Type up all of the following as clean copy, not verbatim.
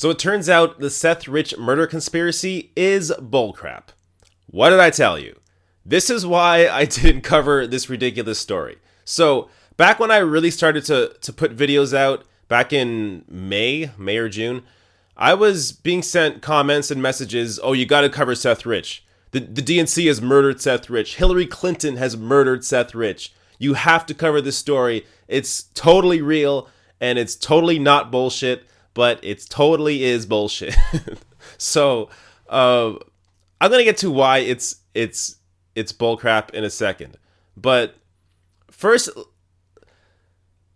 So it turns out the Seth Rich murder conspiracy is bullcrap. What did I tell you? This is why I didn't cover this ridiculous story. So back when I really started to put videos out, back in May or June, I was being sent comments and messages, oh, you got to cover Seth Rich. The DNC has murdered Seth Rich. Hillary Clinton has murdered Seth Rich. You have to cover this story. It's totally real, and it's totally not bullshit, but it totally is bullshit. So I'm going to get to why it's bullcrap in a second. But first,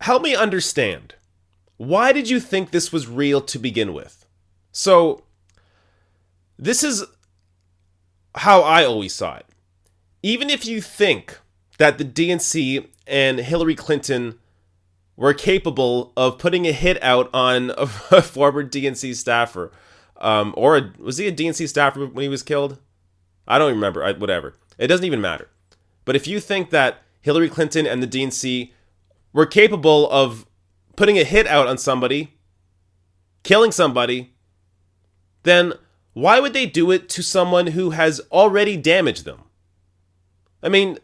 help me understand. Why did you think this was real to begin with? So this is how I always saw it. Even if you think that the DNC and Hillary Clinton were capable of putting a hit out on a former DNC staffer, was he a DNC staffer when he was killed? I don't remember. Whatever. It doesn't even matter. But if you think that Hillary Clinton and the DNC were capable of putting a hit out on somebody, killing somebody, then why would they do it to someone who has already damaged them? I mean,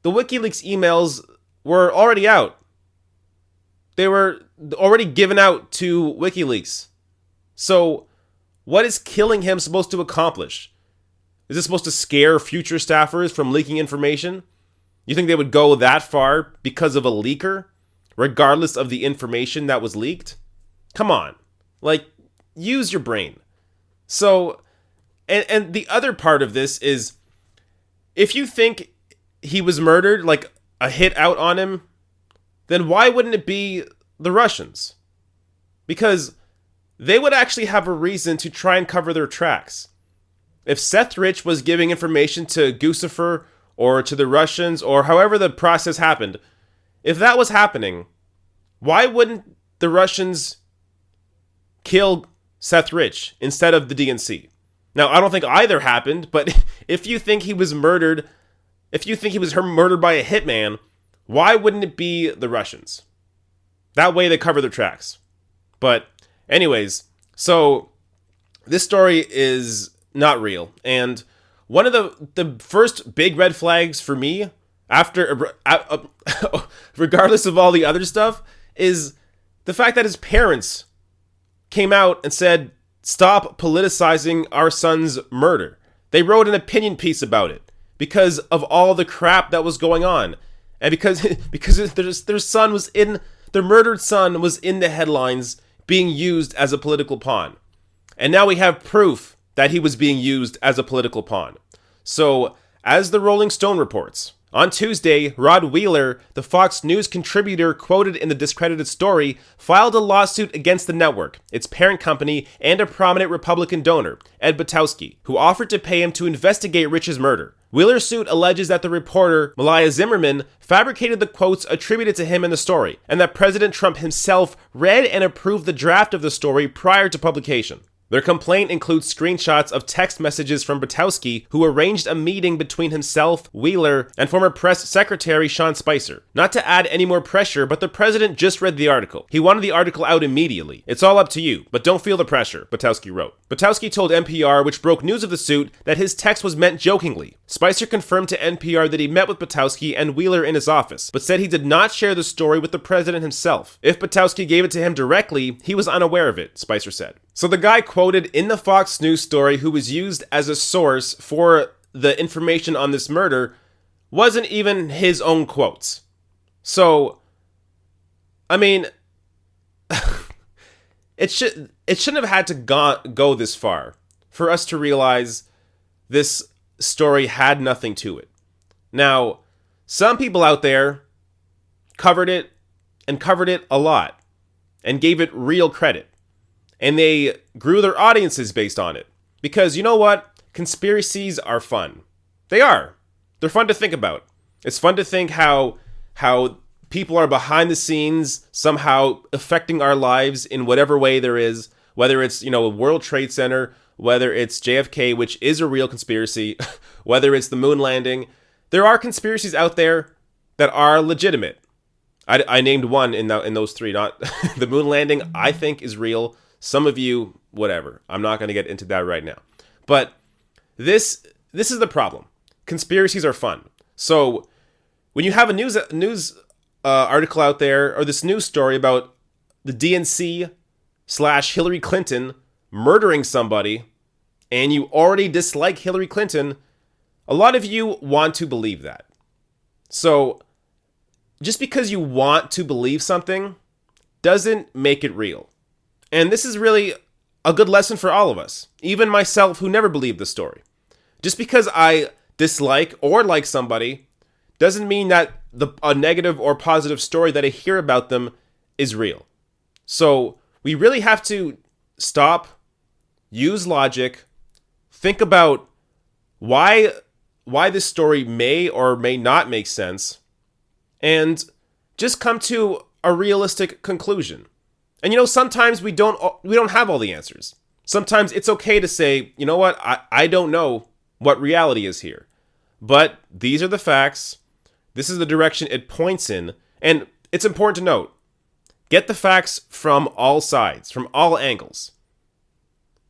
the WikiLeaks emails were already out. They were already given out to WikiLeaks. So what is killing him supposed to accomplish? Is this supposed to scare future staffers from leaking information? You think they would go that far because of a leaker, regardless of the information that was leaked? Come on. Like, use your brain. So, and the other part of this is, if you think he was murdered, like a hit out on him, then why wouldn't it be the Russians? Because they would actually have a reason to try and cover their tracks. If Seth Rich was giving information to Guccifer or to the Russians, or however the process happened, if that was happening, why wouldn't the Russians kill Seth Rich instead of the DNC? Now, I don't think either happened, but if you think he was murdered, if you think he was murdered by a hitman, why wouldn't it be the Russians? That way they cover their tracks. But anyways, so this story is not real. And one of the first big red flags for me, after regardless of all the other stuff, is the fact that his parents came out and said, stop politicizing our son's murder. They wrote an opinion piece about it because of all the crap that was going on. And because their murdered son was in the headlines being used as a political pawn. And now we have proof that he was being used as a political pawn. So, as the Rolling Stone reports, on Tuesday, Rod Wheeler, the Fox News contributor quoted in the discredited story, filed a lawsuit against the network, its parent company, and a prominent Republican donor, Ed Butowski, who offered to pay him to investigate Rich's murder. Wheeler's suit alleges that the reporter, Malaya Zimmerman, fabricated the quotes attributed to him in the story, and that President Trump himself read and approved the draft of the story prior to publication. Their complaint includes screenshots of text messages from Butowski, who arranged a meeting between himself, Wheeler, and former press secretary Sean Spicer. Not to add any more pressure, but the president just read the article. He wanted the article out immediately. It's all up to you, but don't feel the pressure, Butowski wrote. Butowski told NPR, which broke news of the suit, that his text was meant jokingly. Spicer confirmed to NPR that he met with Butowski and Wheeler in his office, but said he did not share the story with the president himself. If Butowski gave it to him directly, he was unaware of it, Spicer said. So the guy quoted in the Fox News story who was used as a source for the information on this murder wasn't even his own quotes. So, I mean, it shouldn't have had to go this far for us to realize this story had nothing to it. Now, some people out there covered it a lot and gave it real credit. And they grew their audiences based on it. Because you know what? Conspiracies are fun. They are. They're fun to think about. It's fun to think how people are behind the scenes, somehow affecting our lives in whatever way there is. Whether it's, a World Trade Center, whether it's JFK, which is a real conspiracy, whether it's the moon landing. There are conspiracies out there that are legitimate. I named one in those three. Not the moon landing, I think, is real. Some of you whatever. I'm not going to get into that right now. But this is the problem. Conspiracies are fun. So when you have a news article out there, or this news story about the DNC / Hillary Clinton murdering somebody, and you already dislike Hillary Clinton, a lot of you want to believe that. So just because you want to believe something doesn't make it real. And this is really a good lesson for all of us, even myself who never believed the story. Just because I dislike or like somebody doesn't mean that a negative or positive story that I hear about them is real. So we really have to stop, use logic, think about why this story may or may not make sense, and just come to a realistic conclusion. And sometimes we don't have all the answers. Sometimes it's okay to say, you know what, I don't know what reality is here. But these are the facts. This is the direction it points in. And it's important to note, get the facts from all sides, from all angles.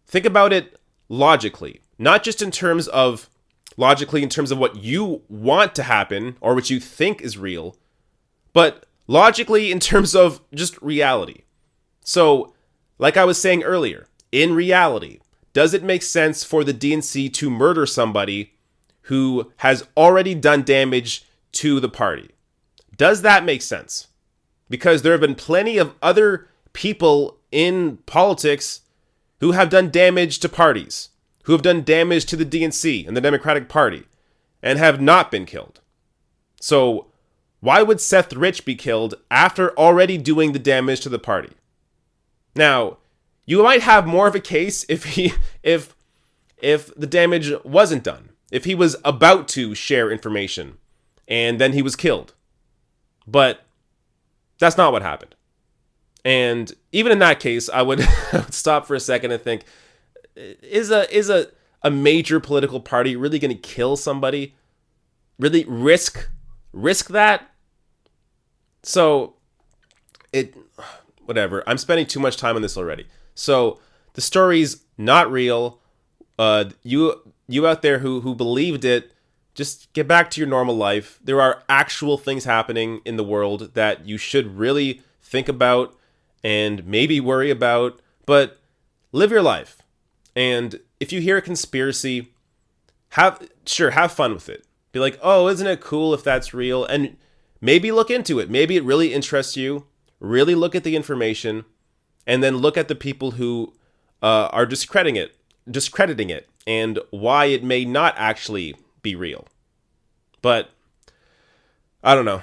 Think about it logically, not just in terms of what you want to happen or what you think is real, but logically in terms of just reality. So, like I was saying earlier, in reality, does it make sense for the DNC to murder somebody who has already done damage to the party? Does that make sense? Because there have been plenty of other people in politics who have done damage to parties, who have done damage to the DNC and the Democratic Party, and have not been killed. So, why would Seth Rich be killed after already doing the damage to the party? Now, you might have more of a case if the damage wasn't done, if he was about to share information and then he was killed. But that's not what happened. And even in that case, I would stop for a second and think, is a major political party really going to kill somebody? Really risk that? So whatever. I'm spending too much time on this already. So the story's not real. You out there who believed it, just get back to your normal life. There are actual things happening in the world that you should really think about and maybe worry about, but live your life. And if you hear a conspiracy, have fun with it. Be like, oh, isn't it cool if that's real? And maybe look into it. Maybe it really interests you. Really look at the information, and then look at the people who are discrediting it, and why it may not actually be real. But I don't know.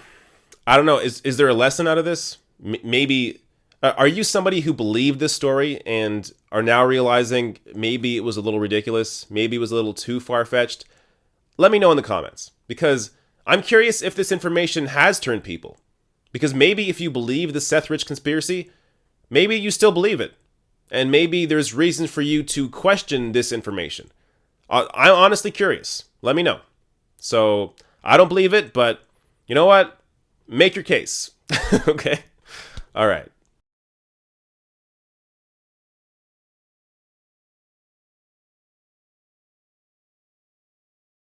Is there a lesson out of this? Maybe. Are you somebody who believed this story and are now realizing maybe it was a little ridiculous? Maybe it was a little too far-fetched? Let me know in the comments, because I'm curious if this information has turned people. Because maybe if you believe the Seth Rich conspiracy, maybe you still believe it. And maybe there's reason for you to question this information. I'm honestly curious. Let me know. So, I don't believe it, but you know what? Make your case. Okay? All right.